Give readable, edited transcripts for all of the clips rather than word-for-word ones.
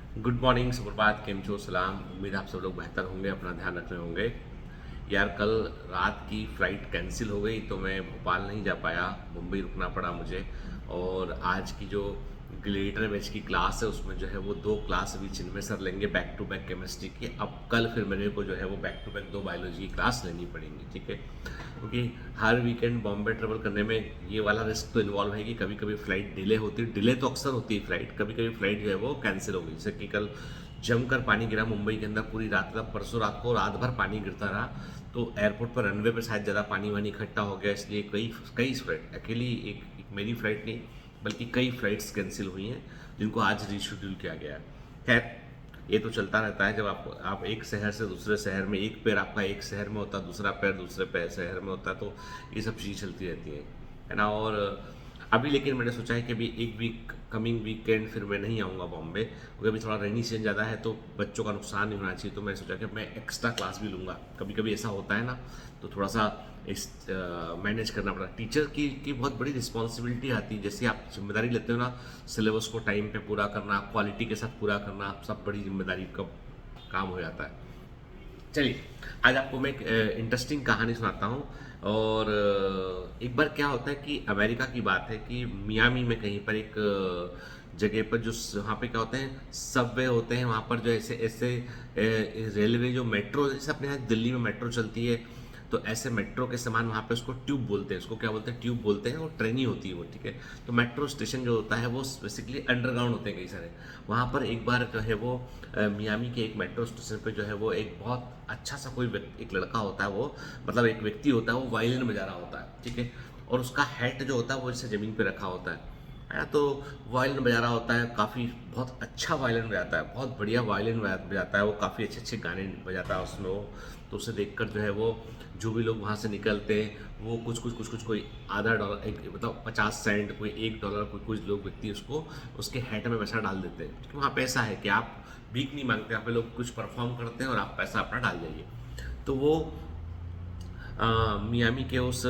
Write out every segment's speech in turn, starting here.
Good morning, सुप्रभात, केम छो, सलाम। उम्मीद आप सब लोग बेहतर होंगे, अपना ध्यान रख रहे होंगे। यार कल रात की फ़्लाइट कैंसिल हो गई तो मैं भोपाल नहीं जा पाया, मुंबई रुकना पड़ा मुझे। और आज की जो ग्लेटर बैच की क्लास है उसमें जो है वो दो क्लास अभी चिन्मय सर लेंगे बैक टू बैक केमिस्ट्री की। अब कल फिर मेरे को जो है वो बैक टू बैक दो बायोलॉजी की क्लास लेनी पड़ेंगी, ठीक है। क्योंकि हर वीकेंड बॉम्बे ट्रेवल करने में ये वाला रिस्क तो इन्वॉल्व है कि कभी कभी फ़्लाइट डिले होती है। डिले तो अक्सर होती है फ़्लाइट, कभी कभी फ़्लाइट जो है वो कैंसिल हो गई। जैसे कि कल जमकर पानी गिरा मुंबई के अंदर पूरी रात, तक परसों रात को रात भर पानी गिरता रहा। तो एयरपोर्ट पर रनवे पर शायद ज़्यादा पानी वानी इकट्ठा हो गया, इसलिए कई कई फ्लाइट, अकेली एक मेरी फ़्लाइट नहीं बल्कि कई फ़्लाइट्स कैंसिल हुई हैं जिनको आज रीशेड्यूल किया गया है। खैर, ये तो चलता रहता है। जब आप एक शहर से दूसरे शहर में, एक पैर आपका एक शहर में होता है, दूसरा पैर दूसरे पैर शहर में होता है, तो ये सब चीज़ें चलती रहती हैं, है ना। और अभी लेकिन मैंने सोचा है कि अभी एक वीक, कमिंग वीकेंड फिर मैं नहीं आऊँगा बॉम्बे, क्योंकि अभी थोड़ा रेनी सीजन ज़्यादा है तो बच्चों का नुकसान नहीं होना चाहिए। तो मैंने सोचा कि मैं एक्स्ट्रा क्लास भी लूँगा। कभी कभी ऐसा होता है ना, तो थोड़ा सा इस मैनेज करना पड़ा। टीचर की बहुत बड़ी रिस्पॉन्सिबिलिटी आती है। जैसे आप जिम्मेदारी लेते हो ना, सिलेबस को टाइम पे पूरा करना, क्वालिटी के साथ पूरा करना, सब बड़ी जिम्मेदारी का काम हो जाता है। चलिए, आज आपको मैं एक इंटरेस्टिंग कहानी सुनाता हूँ। और एक बार क्या होता है कि अमेरिका की बात है कि मियामी में कहीं पर एक जगह पर जो वहाँ पे क्या होते हैं, सबवे होते हैं वहाँ पर, जो ऐसे ऐसे रेलवे जो मेट्रो, जैसे अपने यहाँ दिल्ली में मेट्रो चलती है, तो ऐसे मेट्रो के समान वहाँ पे उसको ट्यूब बोलते हैं। उसको क्या बोलते हैं? ट्यूब बोलते हैं। और ट्रेन ही होती है वो, ठीक है। तो मेट्रो स्टेशन जो होता है वो बेसिकली अंडरग्राउंड होते हैं कई सारे। वहाँ पर एक बार जो है वो मियामी के एक मेट्रो स्टेशन पे जो है वो एक बहुत अच्छा सा कोई एक लड़का होता है, वो मतलब एक व्यक्ति होता है, वो वायलिन बजा रहा होता है, ठीक है। और उसका हैट जो होता है वो जैसे ज़मीन पे रखा होता है ना। तो वायलिन बजा रहा होता है, काफ़ी बहुत अच्छा वायलिन बजाता है, बहुत बढ़िया वायलिन बजाता है वो, काफ़ी अच्छे अच्छे गाने बजाता है उसमें वो। तो उसे देखकर जो है वो, जो भी लोग वहाँ से निकलते हैं, वो कुछ कोई आधा डॉलर, एक मतलब 50 सेंट, कोई $1, कोई कुछ लोग व्यक्ति उसको उसके हैट में पैसा डाल देते हैं। क्योंकि वहाँ पैसा है कि आप भीख नहीं मांगते, यहाँ पे लोग कुछ परफॉर्म करते हैं और आप पैसा अपना डाल जाइए। तो वो मियामी के उस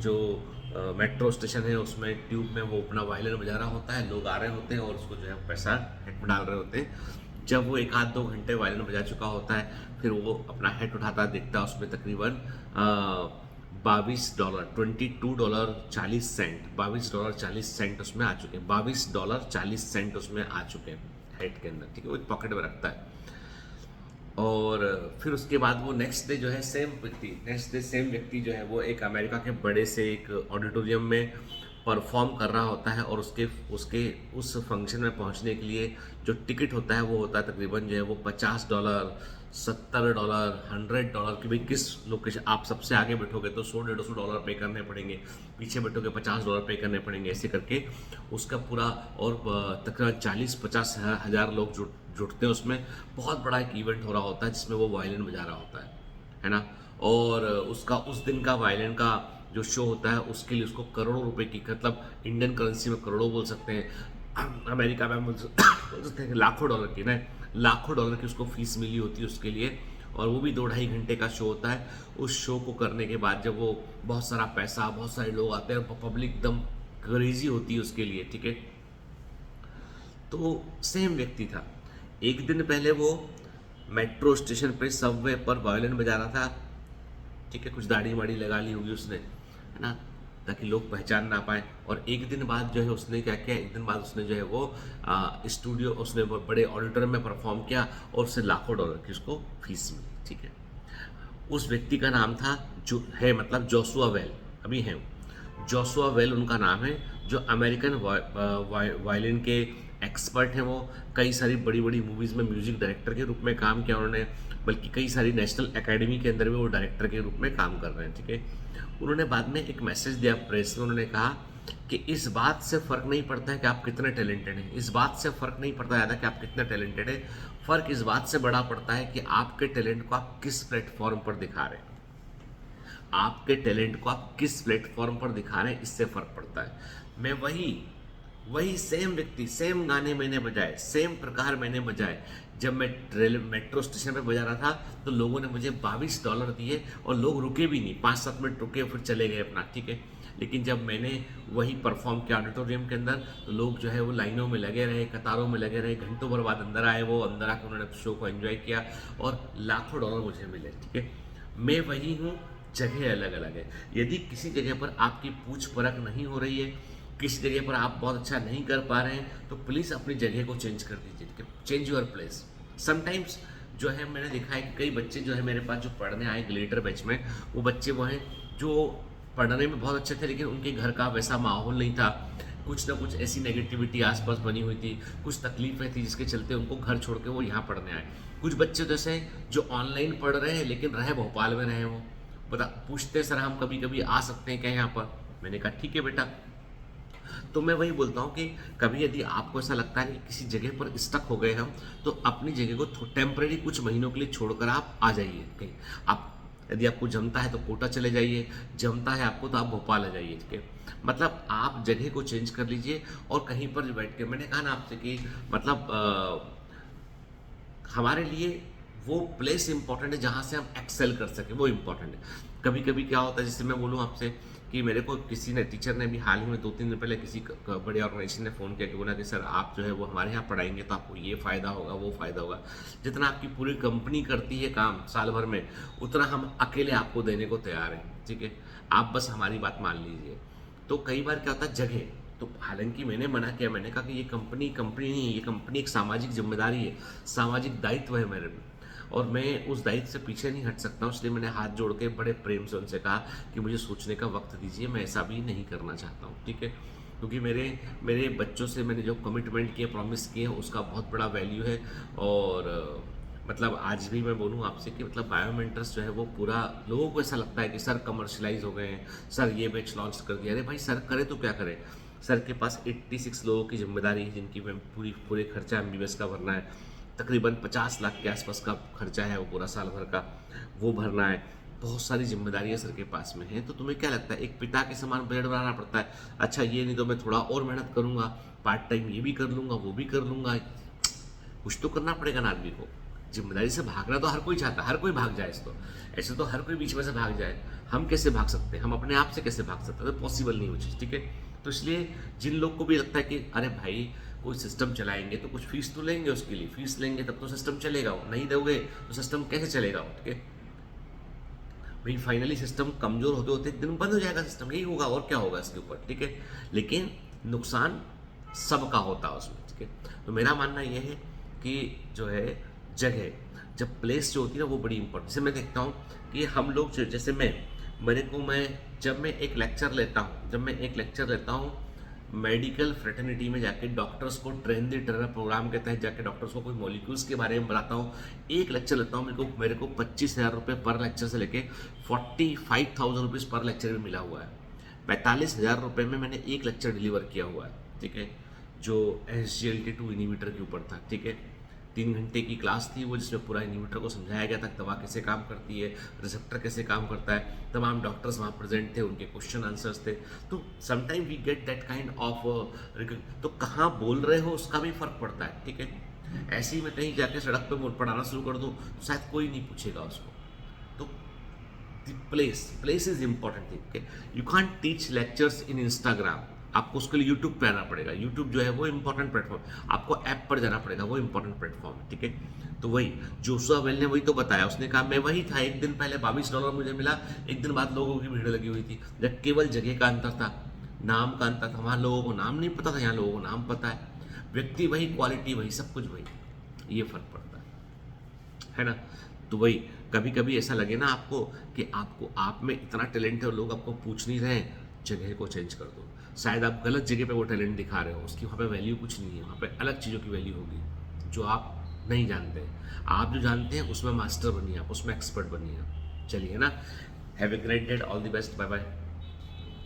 जो मेट्रो स्टेशन है उसमें ट्यूब में वो अपना वायलिन बजा रहा होता है, लोग आ रहे होते हैं और उसको जो है पैसा हेड में डाल रहे होते हैं। जब वो एक आध दो घंटे वायलिन बजा चुका होता है, फिर वो अपना हेड उठाता है, देखता है उसमें तकरीबन $22, $22.40, $22.40 उसमें आ चुके हैं, $22.40 उसमें आ चुके हैं हेड के अंदर, ठीक है। वो एक पॉकेट में रखता है। और फिर उसके बाद वो नेक्स्ट डे सेम व्यक्ति जो है वो एक अमेरिका के बड़े से एक ऑडिटोरियम में परफॉर्म कर रहा होता है। और उसके उसके उस फंक्शन में पहुंचने के लिए जो टिकट होता है वो होता है तकरीबन जो है वो $50, $70, $100 की। भाई किस लोकेशन, आप सबसे आगे बैठोगे तो $100-150 पे करने पड़ेंगे, पीछे बैठोगे $50 पे करने पड़ेंगे, ऐसे करके उसका पूरा। और तकरीबन 40-50 हज़ार लोग जुटते हैं उसमें। बहुत बड़ा एक इवेंट हो रहा होता है जिसमें वो वायलिन बजा रहा होता है ना। और उसका उस दिन का वायलिन का जो शो होता है उसके लिए उसको करोड़ों रुपए की, मतलब इंडियन करेंसी में करोड़ों बोल सकते हैं, अमेरिका में बोल सकते हैं लाखों डॉलर की ना, लाखों डॉलर की उसको फीस मिली होती है उसके लिए। और वो भी 2-2.5 घंटे का शो होता है। उस शो को करने के बाद जब वो बहुत सारा पैसा, बहुत सारे लोग आते हैं और पब्लिक एकदम क्रेजी होती है उसके लिए, ठीक है। तो सेम व्यक्ति था। एक दिन पहले वो मेट्रो स्टेशन पे सबवे पर वायलिन बजा रहा था, ठीक है। कुछ दाढ़ी वाड़ी लगा ली होगी उसने, है ना, ताकि लोग पहचान ना पाए। और एक दिन बाद जो है उसने क्या किया, एक दिन बाद उसने जो है वो स्टूडियो, उसने वो बड़े ऑडिटोरियम में परफॉर्म किया और उससे लाखों डॉलर की उसको फीस मिली, ठीक है। उस व्यक्ति का नाम था, जो है मतलब जोशुआ वेल, अभी है जोशुआ वेल उनका नाम है, जो अमेरिकन वायलिन के एक्सपर्ट हैं। वो कई सारी बड़ी बड़ी मूवीज़ में म्यूजिक डायरेक्टर के रूप में काम किया उन्होंने, बल्कि कई सारी नेशनल एकेडमी के अंदर भी वो डायरेक्टर के रूप में काम कर रहे हैं, ठीक है। उन्होंने बाद में एक मैसेज दिया प्रेस में, उन्होंने कहा कि इस बात से फ़र्क नहीं पड़ता है कि आप कितने टैलेंटेड हैं, इस बात से फ़र्क नहीं पड़ता ज़्यादा कि आप कितने टैलेंटेड हैं, फ़र्क इस बात से बड़ा पड़ता है कि आपके टैलेंट को आप किस प्लेटफॉर्म पर दिखा रहे हैं। आपके टैलेंट को आप किस प्लेटफॉर्म पर दिखा रहे हैं, इससे फ़र्क पड़ता है। मैं वही वही सेम व्यक्ति, सेम गाने मैंने बजाए, सेम प्रकार मैंने बजाए। जब मैं मेट्रो स्टेशन पे बजा रहा था तो लोगों ने मुझे $22 दिए और लोग रुके भी नहीं, 5-7 मिनट रुके फिर चले गए अपना, ठीक है। लेकिन जब मैंने वही परफॉर्म किया ऑडिटोरियम के अंदर, तो लोग जो है वो लाइनों में लगे रहे, कतारों में लगे रहे, घंटों भर बाद अंदर आए, वो अंदर आकर उन्होंने शो को एंजॉय किया और लाखों डॉलर मुझे मिले। ठीक है, मैं वही हूँ, जगह अलग अलग है। यदि किसी जगह पर आपकी पूछ परख नहीं हो रही है, किसी जगह पर आप बहुत अच्छा नहीं कर पा रहे हैं, तो प्लीज़ अपनी जगह को चेंज कर दीजिए। ठीक है, चेंज योर प्लेस। समटाइम्स जो है मैंने देखा है कि कई बच्चे जो है मेरे पास जो पढ़ने आए ग्लेटर बैच में, वो बच्चे वो हैं जो पढ़ने में बहुत अच्छे थे, लेकिन उनके घर का वैसा माहौल नहीं था, कुछ ना कुछ ऐसी नेगेटिविटी आसपास बनी हुई थी, कुछ तकलीफें थी जिसके चलते उनको घर छोड़ के वो यहाँ पढ़ने आए। कुछ बच्चे जैसे जो ऑनलाइन पढ़ रहे हैं लेकिन रहे भोपाल में रहे, वो बता पूछते सर हम कभी कभी आ सकते हैं क्या यहाँ पर? मैंने कहा ठीक है बेटा। तो मैं वही बोलता हूँ कि कभी यदि आपको ऐसा लगता है कि किसी जगह पर स्टक हो गए हम, तो अपनी जगह को टेम्परेरी कुछ महीनों के लिए छोड़कर आप आ जाइए कहीं। आप यदि आपको जमता है तो कोटा चले जाइए, जमता है आपको तो आप भोपाल आ जाइए। ठीक है, मतलब आप जगह को चेंज कर लीजिए और कहीं पर बैठ के, मैंने कहा ना आपसे कि मतलब हमारे लिए वो प्लेस इंपॉर्टेंट है जहाँ से हम एक्सेल कर सकें, वो इंपॉर्टेंट है। कभी कभी क्या होता है, जैसे मैं बोलूँ आपसे कि मेरे को किसी ने, टीचर ने भी हाल ही में 2-3 दिन पहले किसी बड़े ऑर्गेनाइजेशन ने फ़ोन किया कि बोला कि सर आप जो है वो हमारे यहाँ पढ़ाएंगे तो आपको ये फ़ायदा होगा, वो फ़ायदा होगा। जितना आपकी पूरी कंपनी करती है काम साल भर में, उतना हम अकेले आपको देने को तैयार हैं। ठीक है, आप बस हमारी बात मान लीजिए। तो कई बार क्या होता है, जगह तो हालांकि मैंने मना किया, मैंने कहा कि ये कंपनी कंपनी नहीं है, ये कंपनी एक सामाजिक जिम्मेदारी है, सामाजिक दायित्व है मेरे में, और मैं उस दायित्व से पीछे नहीं हट सकता हूँ। इसलिए मैंने हाथ जोड़ के बड़े प्रेम से उनसे कहा कि मुझे सोचने का वक्त दीजिए, मैं ऐसा भी नहीं करना चाहता हूँ। ठीक है, क्योंकि मेरे मेरे बच्चों से मैंने जो कमिटमेंट किए, प्रॉमिस किए, उसका बहुत बड़ा वैल्यू है। और मतलब आज भी मैं बोलूँ आपसे कि मतलब बायोमेंटर्स जो है वो पूरा, लोगों को ऐसा लगता है कि सर कमर्शलाइज हो गए हैं, सर ये बैच लॉन्च कर दिया। अरे भाई सर करे तो क्या करे, सर के पास 86 लोगों की जिम्मेदारी है जिनकी मैं पूरे खर्चा MBBS का भरना है, तकरीबन 50 लाख के आसपास का खर्चा है वो पूरा साल भर का, वो भरना है। बहुत सारी जिम्मेदारियां सर के पास में है। तो तुम्हें क्या लगता है, एक पिता के समान बजट बनाना पड़ता है। अच्छा ये नहीं तो मैं थोड़ा और मेहनत करूंगा, पार्ट टाइम ये भी कर लूंगा, वो भी कर लूंगा, कुछ तो करना पड़ेगा ना आदमी को। जिम्मेदारी से भागना तो हर कोई चाहता है, हर कोई भाग जाए, तो ऐसे तो हर कोई बीच में से भाग जाए। हम कैसे भाग सकते हैं, हम अपने आप से कैसे भाग सकते हैं, तो पॉसिबल नहीं वो चीज़। ठीक है, तो इसलिए जिन लोग को भी लगता है कि अरे भाई कोई सिस्टम चलाएंगे तो कुछ फीस तो लेंगे, उसके लिए फीस लेंगे तब तो सिस्टम चलेगा, नहीं दोगे तो सिस्टम कैसे चलेगा। ठीक है भाई, फाइनली सिस्टम कमजोर होते होते एक दिन बंद हो जाएगा सिस्टम, यही होगा और क्या होगा इसके ऊपर। ठीक है, लेकिन नुकसान सबका होता है उसमें। ठीक है, तो मेरा मानना यह है कि जो है जगह, जब प्लेस जो होती है ना वो बड़ी इंपॉर्टेंट। जैसे मैं देखता हूँ कि हम लोग जैसे जब मैं एक लेक्चर लेता हूँ मेडिकल फ्रेटर्निटी में जाके, डॉक्टर्स को ट्रेन द ट्रेनर प्रोग्राम के तहत जाके डॉक्टर्स को कोई मॉलिक्यूल्स के बारे में बताता हूँ, एक लेक्चर लेता हूँ, मेरे को 25,000 रुपये पर लेक्चर से लेके 45,000 रुपीज़ पर लेक्चर भी मिला हुआ है। 45,000 रुपये में मैंने एक लेक्चर डिलीवर किया हुआ है। ठीक है, जो SGLT2 इनिबिटर के ऊपर था। ठीक है, 3 घंटे की क्लास थी वो, जिसमें पूरा इन्हीबिटर को समझाया गया था, दवा कैसे काम करती है, रिसेप्टर कैसे काम करता है, तमाम डॉक्टर्स वहाँ प्रेजेंट थे, उनके क्वेश्चन आंसर्स थे। तो sometime we get that kind of, तो कहाँ बोल रहे हो उसका भी फर्क पड़ता है। ठीक है, ऐसे ही मैं कहीं जाके सड़क पे पढ़ाना शुरू कर दूँ तो शायद कोई नहीं पूछेगा उसको। तो place is important thing. You can't teach lectures in Instagram, आपको उसके लिए यूट्यूब पे आना पड़ेगा। यूट्यूब जो है वो इंपॉर्टेंट प्लेटफॉर्म, आपको ऐप पर जाना पड़ेगा, वो इंपॉर्टेंट प्लेटफॉर्म है। ठीक है, तो वही जोशुआ बेल ने वही तो बताया, उसने कहा मैं वही था, एक दिन पहले $22 मुझे मिला, एक दिन बाद लोगों की भीड़ लगी हुई थी। जब केवल जगह का अंतर था, नाम का अंतर था, वहाँ लोगों को नाम नहीं पता था, यहाँ लोगों को नाम पता है। व्यक्ति वही, क्वालिटी वही, सब कुछ वही, ये फर्क पड़ता है ना। तो वही कभी कभी ऐसा लगे ना आपको कि आप में इतना टैलेंट है और लोग आपको पूछ नहीं रहे, जगह को चेंज कर दो। शायद आप गलत जगह पे वो टैलेंट दिखा रहे हो, उसकी वहाँ पे वैल्यू कुछ नहीं है, वहाँ पे अलग चीज़ों की वैल्यू होगी जो आप नहीं जानते। आप जो जानते हैं उसमें मास्टर बनिए, आप उसमें एक्सपर्ट बनिए। चलिए ना, have a great day, all the best, bye bye.